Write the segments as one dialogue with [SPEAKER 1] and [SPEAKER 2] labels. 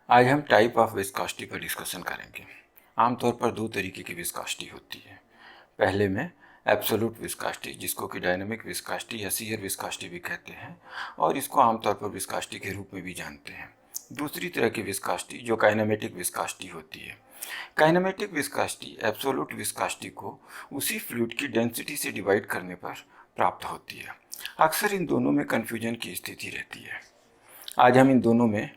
[SPEAKER 1] आज हम type of viscosity पर डिस्कशन करेंगे। आमतौर पर दो तरीके की विस्कोसिटी होती है। पहले में एब्सोल्यूट विस्कोसिटी, जिसको कि डायनामिक विस्कोसिटी या शियर विस्कोसिटी भी कहते हैं, और इसको आमतौर पर विस्कोसिटी के रूप में भी जानते हैं। दूसरी तरह की विस्कोसिटी जो काइनेमेटिक विस्कोसिटी होती है। काइनेमेटिक विस्कोसिटी एब्सोल्यूट विस्कोसिटी को उसी फ्लूइड की डेंसिटी से डिवाइड करने पर प्राप्त होती है। अक्सर इन दोनों में कन्फ्यूजन की स्थिति रहती है। आज हम इन दोनों में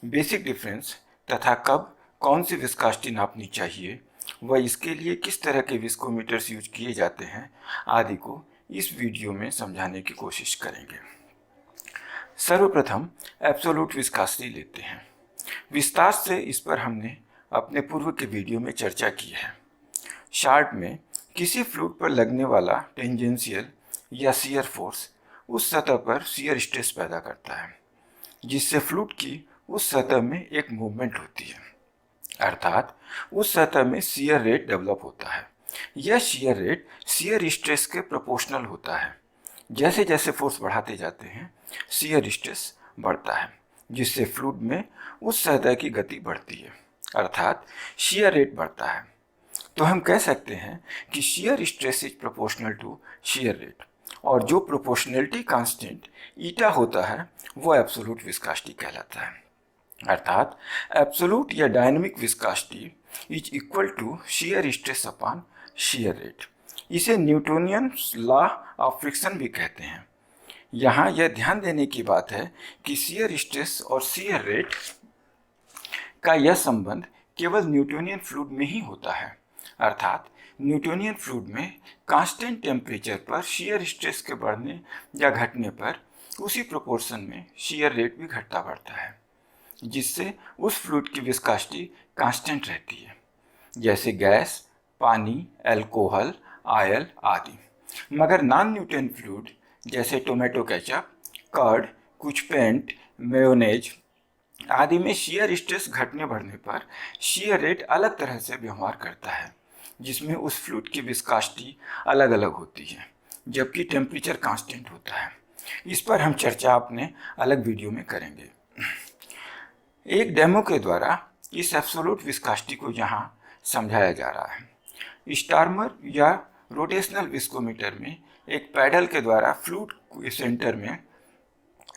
[SPEAKER 1] बेसिक डिफरेंस तथा कब कौन सी विस्कोसिटी नापनी चाहिए व इसके लिए किस तरह के विस्कोमीटर्स यूज किए जाते हैं आदि को इस वीडियो में समझाने की कोशिश करेंगे। सर्वप्रथम एब्सोल्यूट विस्कोसिटी लेते हैं। विस्तार से इस पर हमने अपने पूर्व के वीडियो में चर्चा की है। शार्ट में किसी फ्लूइड पर लगने वाला टेंजेंशियल या शियर फोर्स उस सतह पर शियर स्ट्रेस पैदा करता है, जिससे फ्लूइड की उस सतह में एक मूवमेंट होती है, अर्थात उस सतह में शियर रेट डेवलप होता है। यह शियर रेट शियर स्ट्रेस के प्रोपोर्शनल होता है। जैसे जैसे फोर्स बढ़ाते जाते हैं शियर स्ट्रेस बढ़ता है, जिससे फ्लूइड में उस सतह की गति बढ़ती है, अर्थात शियर रेट बढ़ता है। तो हम कह सकते हैं कि shear stress is proportional to shear rate, और जो प्रोपोर्शनलिटी कांस्टेंट ईटा होता है वो एब्सोल्यूट विस्कोसिटी कहलाता है। अर्थात एब्सोल्यूट या dynamic viscosity is equal to shear stress upon shear rate. इसे न्यूटोनियन लॉ ऑफ फ्रिक्शन भी कहते हैं। यहाँ यह ध्यान देने की बात है कि शियर स्ट्रेस और शियर रेट का यह संबंध केवल न्यूटोनियन फ्लूइड में ही होता है, अर्थात न्यूटोनियन फ्लूइड में कांस्टेंट टेम्परेचर पर शियर स्ट्रेस के बढ़ने या घटने पर उसी प्रोपोर्शन में शियर रेट भी घटता बढ़ता है, जिससे उस फ्लूइड की विस्कोसिटी कांस्टेंट रहती है, जैसे गैस, पानी, अल्कोहल, ऑयल आदि। मगर नॉन न्यूटन फ्लूइड जैसे टोमेटो केचप, कर्ड, कुछ पेंट, मेयोनेज आदि में शियर स्ट्रेस घटने बढ़ने पर शियर रेट अलग तरह से व्यवहार करता है, जिसमें उस फ्लूइड की विस्कोसिटी अलग अलग होती है, जबकि टेम्परेचर कांस्टेंट होता है। इस पर हम चर्चा अपने अलग वीडियो में करेंगे। एक डेमो के द्वारा इस एब्सोल्यूट विस्कोसिटी को यहाँ समझाया जा रहा है। स्टार्मर या रोटेशनल विस्कोमीटर में एक पैडल के द्वारा फ्लूइड के सेंटर में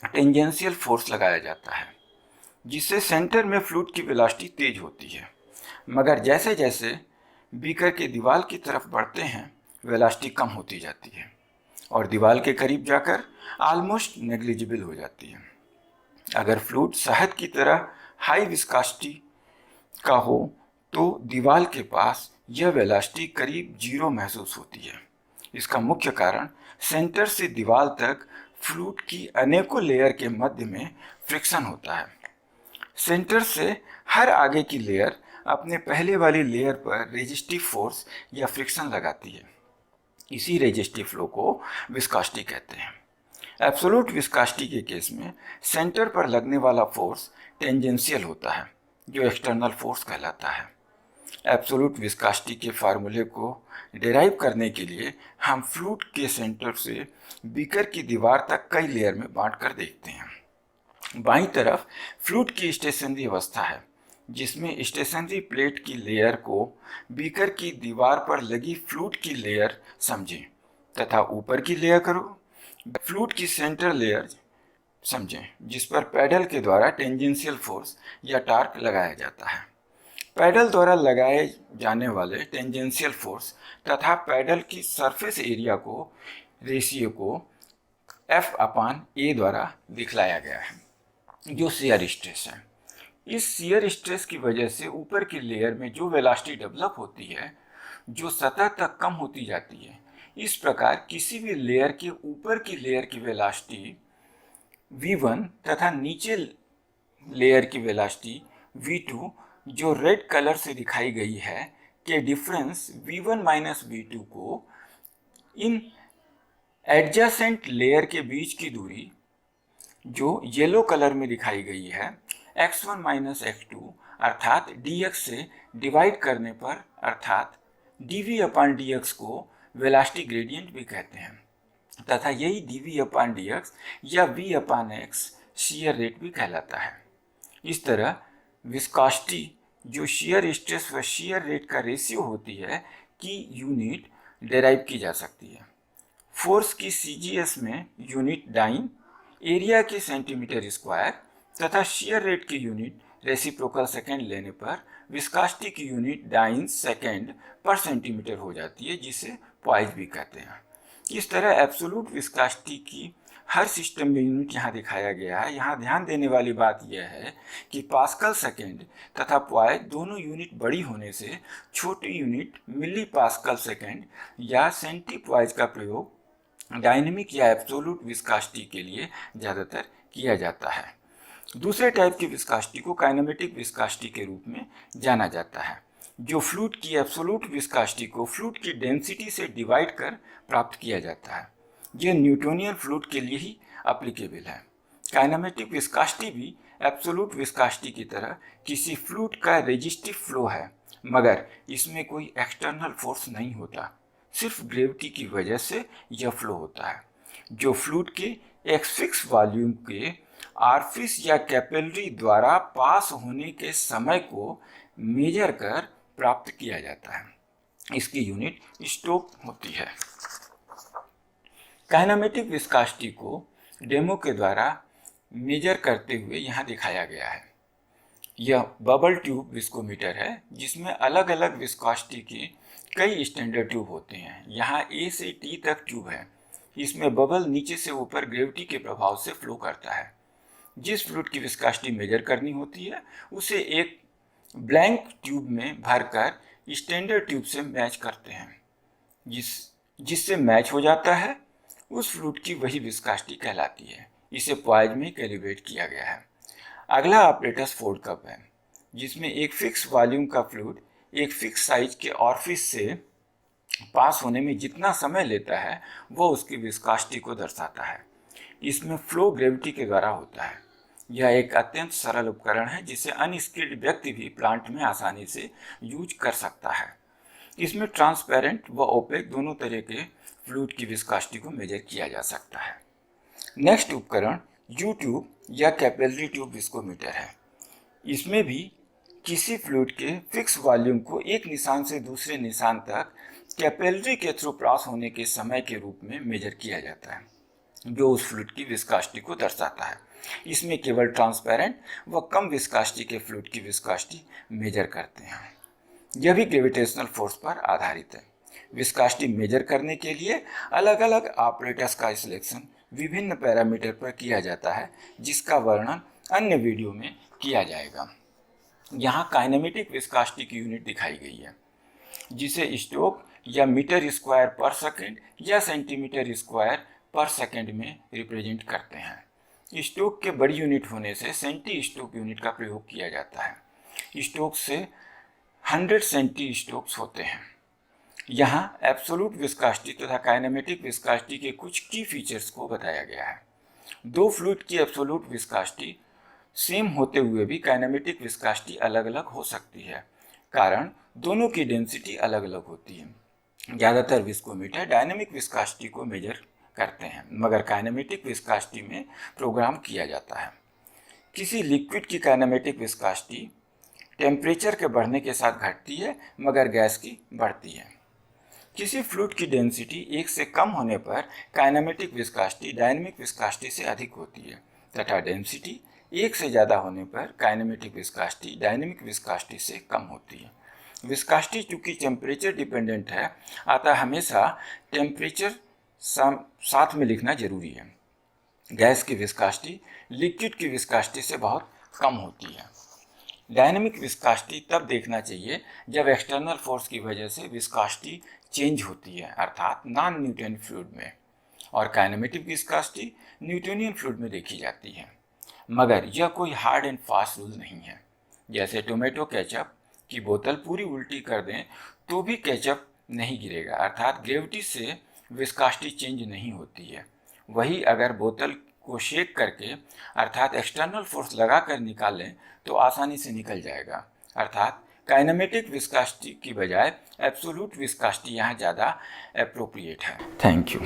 [SPEAKER 1] टेंजेंशियल फोर्स लगाया जाता है, जिससे सेंटर में फ्लूइड की वेलोसिटी तेज होती है। मगर जैसे जैसे बीकर के दीवार की तरफ बढ़ते हैं वेलोसिटी कम होती जाती है और दीवार के करीब जाकर ऑलमोस्ट नेग्लिजिबल हो जाती है। अगर फ्लूइड शहद की तरह हाई विस्कोसिटी का हो तो दीवार के पास यह वेलोसिटी करीब जीरो महसूस होती है। इसका मुख्य कारण सेंटर से दीवार तक फ्लूइड की अनेकों लेयर के मध्य में फ्रिक्शन होता है। सेंटर से हर आगे की लेयर अपने पहले वाली लेयर पर रेजिस्टिव फोर्स या फ्रिक्शन लगाती है। इसी रेजिस्टिव फ्लो को विस्कोसिटी कहते हैं। एब्सोल्यूट विस्कोसिटी के केस में सेंटर पर लगने वाला फोर्स टेंजेंशियल होता है, जो एक्सटर्नल फोर्स कहलाता है। एब्सोल्यूट विस्कोसिटी के फार्मूले को डिराइव करने के लिए हम फ्लूइड के सेंटर से बीकर की दीवार तक कई लेयर में बांट कर देखते हैं। बाईं तरफ फ्लूइड की स्टेशनरी अवस्था है, जिसमें स्टेशनरी प्लेट की लेयर को बीकर की दीवार पर लगी फ्लूइड की लेयर समझें, तथा ऊपर की लेयर करो फ्लूइड की सेंटर लेयर समझें, जिस पर पैडल के द्वारा टेंजेंशियल फोर्स या टार्क लगाया जाता है। पैडल द्वारा लगाए जाने वाले टेंजेंशियल फोर्स तथा पैडल की सरफेस एरिया को रेशियो को F/A द्वारा दिखलाया गया है, जो शियर स्ट्रेस है। इस शियर स्ट्रेस की वजह से ऊपर की लेयर में जो वेलोसिटी डेवलप होती है, जो सतह तक कम होती जाती है। इस प्रकार किसी भी लेयर के ऊपर की लेयर की वेलोसिटी V1 तथा नीचे लेयर की वेलोसिटी V2, जो रेड कलर से दिखाई गई है, के डिफरेंस V1 माइनस V2 को इन एडजेसेंट लेयर के बीच की दूरी, जो येलो कलर में दिखाई गई है, x1 माइनस x2 अर्थात dx से डिवाइड करने पर, अर्थात dv अपॉन dx को वेलोसिटी ग्रेडियंट भी कहते हैं, तथा यही dv अपॉन dx या v upon x shear rate भी कहलाता है। इस तरह विस्कोसिटी जो शियर स्ट्रेस व शियर रेट का रेशियो होती है की यूनिट डेराइव की जा सकती है। फोर्स की सीजीएस में यूनिट डाइन, एरिया की सेंटीमीटर स्क्वायर तथा शियर रेट की यूनिट रेसिप्रोकल सेकेंड लेने पर विस्कोसिटी की यूनिट डाइन सेकेंड पर सेंटीमीटर हो जाती है, जिसे पॉइज भी कहते हैं। इस तरह एब्सोल्यूट विस्कोसिटी की हर सिस्टम में यूनिट यहाँ दिखाया गया है। यहाँ ध्यान देने वाली बात यह है कि पास्कल सेकेंड तथा पॉइज दोनों यूनिट बड़ी होने से छोटी यूनिट मिली पास्कल सेकेंड या सेंटी पॉइज का प्रयोग डायनेमिक या एब्सोल्यूट विस्कोसिटी के लिए ज़्यादातर किया जाता है। दूसरे टाइप की विस्कोसिटी को काइनेमेटिक विस्कोसिटी के रूप में जाना जाता है, जो फ्लूइड की एब्सोल्यूट विस्कोसिटी को फ्लूइड की डेंसिटी से डिवाइड कर प्राप्त किया जाता है। यह न्यूटोनियन फ्लूइड के लिए ही एप्लीकेबल है। काइनेमेटिक विस्कोसिटी भी एब्सोल्यूट विस्कोसिटी की तरह किसी फ्लूइड का रेजिस्टिव फ्लो है, मगर इसमें कोई एक्सटर्नल फोर्स नहीं होता, सिर्फ ग्रेविटी की वजह से यह फ्लो होता है, जो फ्लूइड के एक फिक्स वॉल्यूम के ऑरिफिस या कैपिलरी द्वारा पास होने के समय को मेजर कर प्राप्त किया जाता है। इसकी यूनिट स्टोक होती है। काइनेमेटिक विस्कोसिटी को डेमो के द्वारा मेजर करते हुए यहाँ दिखाया गया है। यह बबल ट्यूब विस्कोमीटर है, जिसमें अलग अलग विस्कोसिटी के कई स्टैंडर्ड ट्यूब होते हैं। यहाँ ए से टी तक ट्यूब है। इसमें बबल नीचे से ऊपर ग्रेविटी के प्रभाव से फ्लो करता है। जिस फ्लूइड की विस्कोसिटी मेजर करनी होती है उसे एक ब्लैंक ट्यूब में भरकर स्टैंडर्ड ट्यूब से मैच करते हैं। जिससे मैच हो जाता है उस फ्लूइड की वही विस्कोसिटी कहलाती है। इसे पॉइज में कैलिब्रेट किया गया है। अगला ऑपरेटर्स फोर्ड कप है, जिसमें एक फिक्स वॉल्यूम का फ्लूइड एक फिक्स साइज के ऑरिफिस से पास होने में जितना समय लेता है वह उसकी विस्कोसिटी को दर्शाता है। इसमें फ्लो ग्रेविटी के द्वारा होता है। यह एक अत्यंत सरल उपकरण है जिसे अनस्किल्ड व्यक्ति भी प्लांट में आसानी से यूज कर सकता है। इसमें ट्रांसपेरेंट व ओपेक दोनों तरह के फ्लूइड की विस्कोसिटी को मेजर किया जा सकता है। नेक्स्ट उपकरण यू ट्यूब या कैपिलरी ट्यूब विस्कोमीटर है। इसमें भी किसी फ्लूइड के फिक्स वॉल्यूम को एक निशान से दूसरे निशान तक कैपिलरी के थ्रू पास होने के समय के रूप में मेजर किया जाता है, जो उस फ्लूइड की विस्कोसिटी को दर्शाता है। इसमें केवल ट्रांसपेरेंट व कम विस्कोसिटी के फ्लूइड की विस्कोसिटी मेजर करते हैं। यह भी ग्रेविटेशनल फोर्स पर आधारित है। विस्कोसिटी मेजर करने के लिए अलग अलग ऑपरेटर्स का सिलेक्शन विभिन्न पैरामीटर पर किया जाता है, जिसका वर्णन अन्य वीडियो में किया जाएगा। यहाँ काइनेमेटिक विस्कोसिटी की यूनिट दिखाई गई है, जिसे स्टोक या मीटर स्क्वायर पर सेकेंड या सेंटीमीटर स्क्वायर पर सेकेंड में रिप्रेजेंट करते हैं। स्टोक के बड़ी यूनिट होने से सेंटी स्टोक यूनिट का प्रयोग किया जाता है। स्टोक से 100 सेंटी स्टोक्स होते हैं। यहाँ एब्सोल्यूट विस्कोसिटी तथा काइनेमेटिक विस्कोसिटी के कुछ की फीचर्स को बताया गया है। दो फ्लूइड की एब्सोल्यूट विस्कोसिटी सेम होते हुए भी काइनेमेटिक विस्कोसिटी अलग अलग हो सकती है, कारण दोनों की डेंसिटी अलग अलग होती है। ज़्यादातर विस्कोमीटर डायनेमिक विस्कोसिटी को मेजर करते हैं, मगर काइनेमेटिक विस्कोसिटी में प्रोग्राम किया जाता है। किसी लिक्विड की काइनेमेटिक विस्कोसिटी टेम्परेचर के बढ़ने के साथ घटती है, मगर गैस की बढ़ती है। किसी फ्लूइड की डेंसिटी 1 से कम होने पर काइनेमेटिक विस्कोसिटी डायनेमिक विस्कोसिटी से अधिक होती है, तथा डेंसिटी 1 से ज़्यादा होने पर काइनेमेटिक विस्कोसिटी डायनेमिक विस्कोसिटी से कम होती है। विस्कोसिटी चूँकि टेम्परेचर डिपेंडेंट है, अतः हमेशा टेम्परेचर साथ में लिखना जरूरी है। गैस की विस्कोसिटी लिक्विड की विस्कोसिटी से बहुत कम होती है। डायनेमिक विस्कोसिटी तब देखना चाहिए जब एक्सटर्नल फोर्स की वजह से विस्कोसिटी चेंज होती है, अर्थात नॉन न्यूटोनियन फ्लूइड में, और काइनेमेटिक विस्कोसिटी न्यूटोनियन फ्लूइड में देखी जाती है। मगर यह कोई हार्ड एंड फास्ट रूल नहीं है। जैसे टोमेटो केचप की बोतल पूरी उल्टी कर दें तो भी केचप नहीं गिरेगा, अर्थात ग्रेविटी से विस्कोसिटी चेंज नहीं होती है। वही अगर बोतल को शेक करके अर्थात एक्सटर्नल फोर्स लगाकर निकालें तो आसानी से निकल जाएगा। अर्थात काइनेमेटिक विस्कोसिटी की बजाय एब्सोल्यूट विस्कोसिटी यहाँ ज़्यादा एप्रोप्रिएट है। Thank you.